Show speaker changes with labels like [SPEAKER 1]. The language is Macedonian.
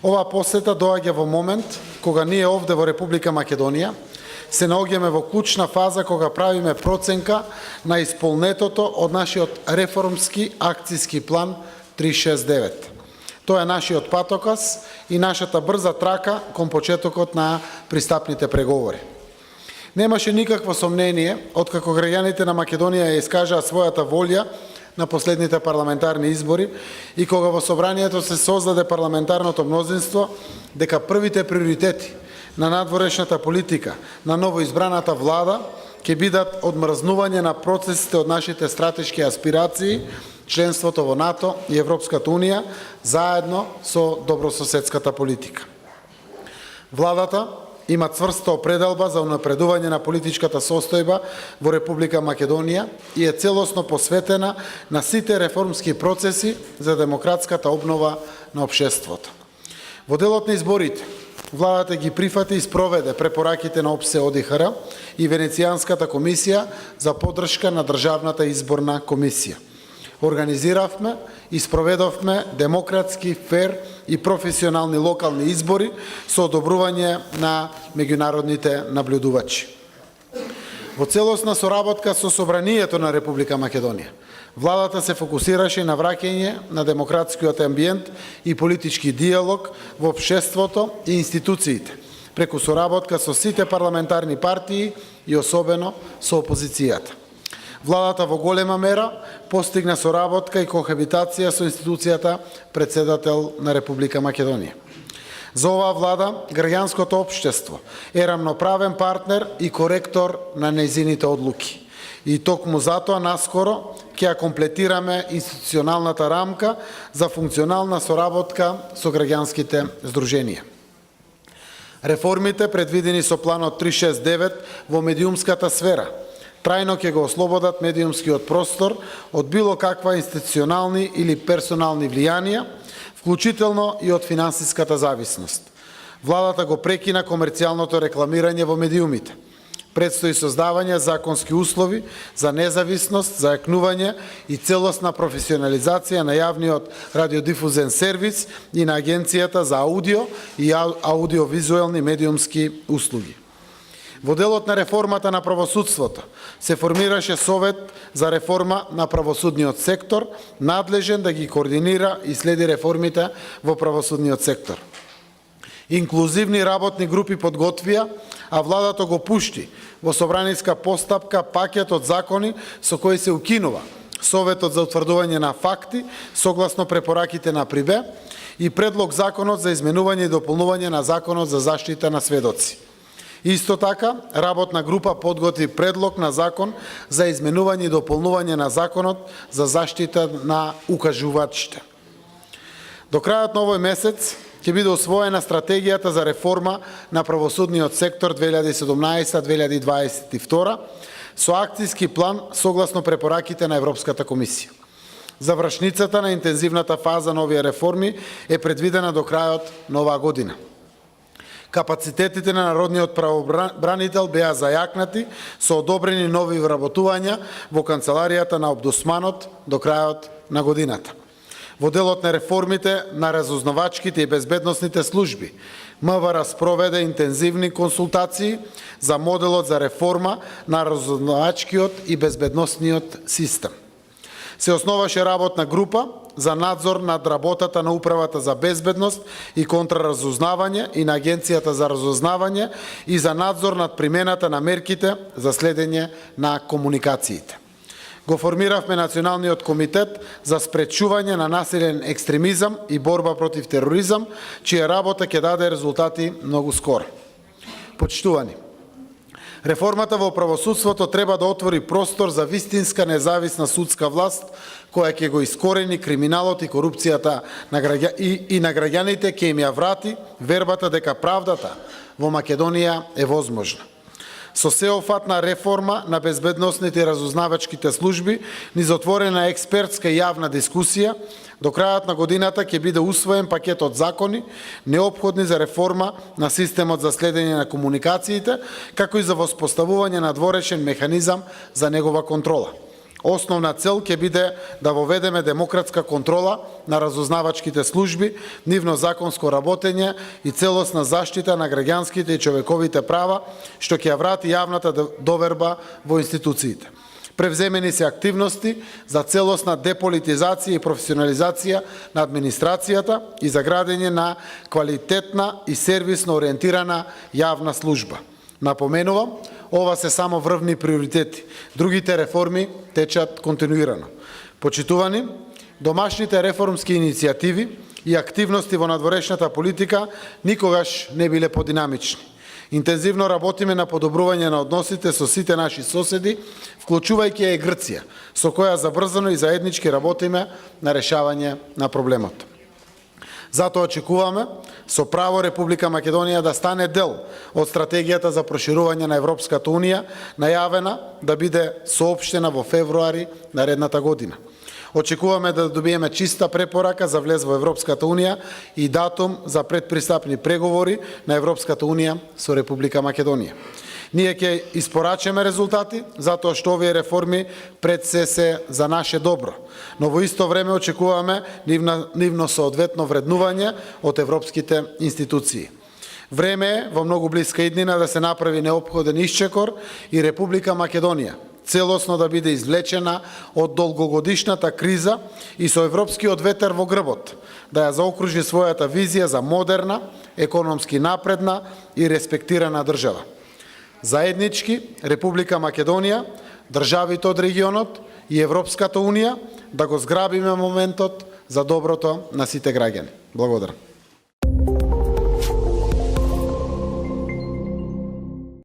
[SPEAKER 1] Оваа посета доаѓа во момент кога ние овде во Република Македонија се наоѓаме во клучна фаза кога правиме проценка на исполнетото од нашиот реформски акцијски план 369. Тоа е нашиот патоказ и нашата брза трака кон почетокот на пристапните преговори. Немаше никакво сомнение, откако граѓаните на Македонија ја искажаа својата волја на последните парламентарни избори и кога во собранието се создаде парламентарното мнозинство, дека првите приоритети на надворешната политика на новоизбраната влада ќе бидат одмрзнување на процесите од нашите стратешки аспирации, членството во НАТО и Европската Унија, заедно со добрососедската политика. Владата има цврста определба за унапредување на политичката состојба во Република Македонија и е целосно посветена на сите реформски процеси за демократската обнова на општеството. Во делот на изборите, владата ги прифати и спроведе препораките на ОПСЕ ОДИХР и Венецијанската комисија за поддршка на Државната изборна комисија. Организиравме и спроведовме демократски, фер и професионални локални избори со одобрување на меѓународните наблюдувачи. Во целосна соработка со Собранието на Република Македонија, владата се фокусираше на враќање на демократскиот амбиент и политички диалог во општеството и институциите, преку соработка со сите парламентарни партии и особено со опозицијата. Владата во голема мера постигна соработка и кохабитација со институцијата председател на Република Македонија. За оваа влада, граѓанското општество е рамноправен партнер и коректор на нејзините одлуки. И токму затоа наскоро ќе ја комплетираме институционалната рамка за функционална соработка со граѓанските здруженија. Реформите предвидени со планот 369 во медиумската сфера трајно ќе го ослободат медиумскиот простор од било каква институционални или персонални влијанија, вклучително и од финансиската зависност. Владата го прекина комерцијалното рекламирање во медиумите. Предстои создавање законски услови за независност, зајакнување и целосна професионализација на јавниот радиодифузен сервис и на Агенцијата за аудио и аудиовизуелни медиумски услуги. Во делот на реформата на правосудството се формираше Совет за реформа на правосудниот сектор, надлежен да ги координира и следи реформите во правосудниот сектор. Инклузивни работни групи подготвија, а владата го пушти во собраниска постапка пакет од закони со кои се укинува Советот за утврдување на факти согласно препораките на ПРИБЕ и предлог законот за изменување и дополнување на законот за заштита на сведоци. Исто така, работна група подготви предлог на закон за изменување и дополнување на законот за заштита на укажувачите. До крајот на овој месец ќе биде усвоена стратегијата за реформа на правосудниот сектор 2017-2022 со акцијски план согласно препораките на Европската комисија. Завршницата на интензивната фаза на овие реформи е предвидена до крајот на оваа година. Капацитетите на Народниот правобранител беа зајакнати со одобрени нови вработувања во канцеларијата на Омбудсманот до крајот на годината. Во делот на реформите на разузнавачките и безбедносните служби, МВР спроведе интензивни консултации за моделот за реформа на разузнавачкиот и безбедносниот систем. Се основаше работна група за надзор над работата на Управата за безбедност и контраразузнавање и на Агенцијата за разузнавање и за надзор над примената на мерките за следење на комуникациите. Го формиравме Националниот комитет за спречување на насилен екстремизам и борба против тероризам, чија работа ќе даде резултати многу скоро. Почитувани, реформата во правосудството треба да отвори простор за вистинска независна судска власт, која ќе го искорени криминалот и корупцијата и на граѓаните ќе им ја врати вербата дека правдата во Македонија е возможна. Со сеопфатна реформа на безбедносните и разузнавачките служби, низ отворена експертска и јавна дискусија, до крајот на годината ќе биде усвоен пакет од закони неопходни за реформа на системот за следење на комуникациите, како и за воспоставување на дворечен механизам за негова контрола. Основна цел ќе биде да воведеме демократска контрола на разузнавачките служби, нивно законско работење и целосна заштита на граѓанските и човековите права, што ќе ја врати јавната доверба во институциите. Превземени се активности за целосна деполитизација и професионализација на администрацијата и за градење на квалитетна и сервисно ориентирана јавна служба. Напоменувам, ова се само врвни приоритети. Другите реформи течат континуирано. Почитувани, домашните реформски иницијативи и активности во надворешната политика никогаш не биле подинамични. Интензивно работиме на подобрување на односите со сите наши соседи, вклучувајќи и Грција, со која забрзано и заеднички работиме на решавање на проблемот. Затоа очекуваме со право Република Македонија да стане дел од стратегијата за проширување на Европската Унија, најавена да биде соопштена во февруари наредната година. Очекуваме да добиеме чиста препорака за влез во Европската Унија и датум за предпристапни преговори на Европската Унија со Република Македонија. Ние ќе испорачеме резултати, затоа што овие реформи пред се за наше добро, но во исто време очекуваме нивно соодветно вреднување од европските институции. Време е во многу блиска иднина да се направи неопходен исчекор и Република Македонија целосно да биде извлечена од долгогодишната криза и со европскиот ветер во грбот, да ја заокружи својата визија за модерна, економски напредна и респектирана држава. Заеднички Република Македонија, државите од регионот и Европската Унија да го зграбиме моментот за доброто на сите граѓани. Благодарам.